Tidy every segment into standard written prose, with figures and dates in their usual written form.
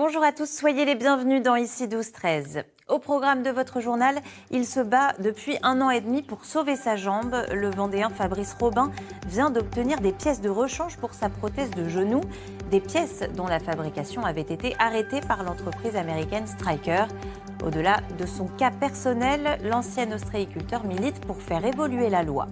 Bonjour à tous, soyez les bienvenus dans Ici 12-13. Au programme de votre journal, il se bat depuis 1 an et demi pour sauver sa jambe. Le Vendéen Fabrice Robin vient d'obtenir des pièces de rechange pour sa prothèse de genou, des pièces dont la fabrication avait été arrêtée par l'entreprise américaine Stryker. Au-delà de son cas personnel, l'ancien ostréiculteur milite pour faire évoluer la loi.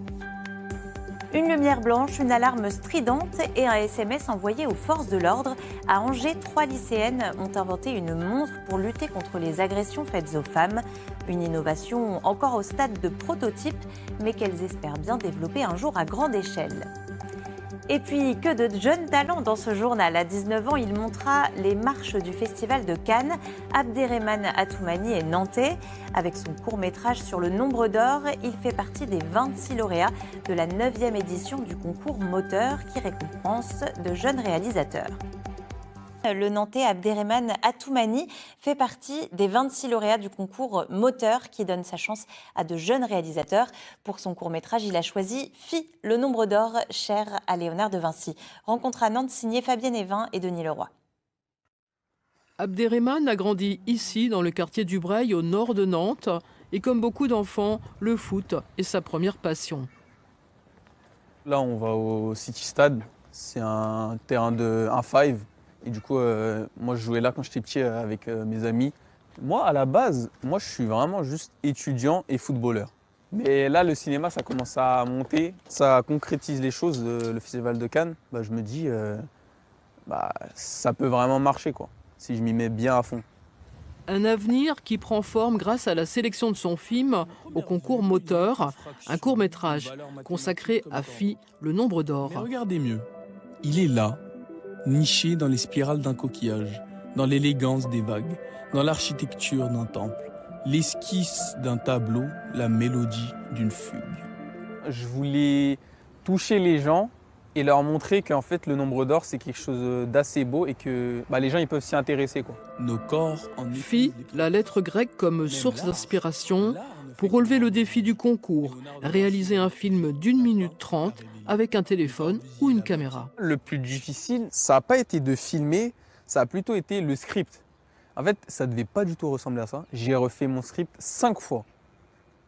Une lumière blanche, une alarme stridente et un SMS envoyé aux forces de l'ordre. À Angers, 3 lycéennes ont inventé une montre pour lutter contre les agressions faites aux femmes. Une innovation encore au stade de prototype, mais qu'elles espèrent bien développer un jour à grande échelle. Et puis, que de jeunes talents dans ce journal. À 19 ans, il montra les marches du Festival de Cannes. Abderrahmane Atoumani est nantais. Avec son court-métrage sur le nombre d'or, il fait partie des 26 lauréats de la 9e édition du concours Moteur qui récompense de jeunes réalisateurs. Le Nantais Abderrahmane Atoumani fait partie des 26 lauréats du concours Moteur qui donne sa chance à de jeunes réalisateurs. Pour son court-métrage, il a choisi Phi, le nombre d'or, cher à Léonard de Vinci. Rencontre à Nantes signée Fabienne Evin et Denis Leroy. Abderrahmane a grandi ici, dans le quartier du Breil, au nord de Nantes. Et comme beaucoup d'enfants, le foot est sa première passion. Là, on va au City Stade. C'est un terrain de 1-5. Et du coup, moi, je jouais là quand j'étais petit avec mes amis. Moi, à la base, je suis vraiment juste étudiant et footballeur. Mais là, le cinéma, ça commence à monter. Ça concrétise les choses, le Festival de Cannes. Je me dis, ça peut vraiment marcher, quoi, si je m'y mets bien à fond. Un avenir qui prend forme grâce à la sélection de son film au concours Moteur, un court-métrage consacré à Phi, le nombre d'or. Mais regardez mieux, il est là, niché dans les spirales d'un coquillage, dans l'élégance des vagues, dans l'architecture d'un temple, l'esquisse d'un tableau, la mélodie d'une fugue. Je voulais toucher les gens et leur montrer qu'en fait le nombre d'or c'est quelque chose d'assez beau et que les gens ils peuvent s'y intéresser, quoi. Nos corps en Phi, la lettre grecque comme source d'inspiration pour relever le défi du concours, réaliser un film d'1 minute 30 avec un téléphone ou une caméra. Le plus difficile, ça n'a pas été de filmer, ça a plutôt été le script. En fait, ça ne devait pas du tout ressembler à ça. J'ai refait mon script 5 fois,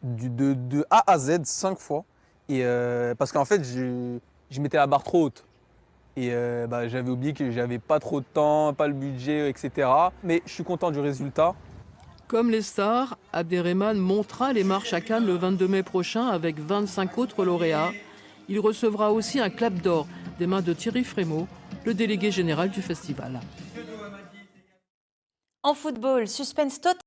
de A à Z 5 fois. Et parce qu'en fait, je mettais la barre trop haute. Et j'avais oublié que j'avais pas trop de temps, pas le budget, etc. Mais je suis content du résultat. Comme les stars, Abderrahmane montera les marches à Cannes le 22 mai prochain avec 25 autres lauréats. Il recevra aussi un clap d'or des mains de Thierry Frémaux, le délégué général du festival. En football, suspense total.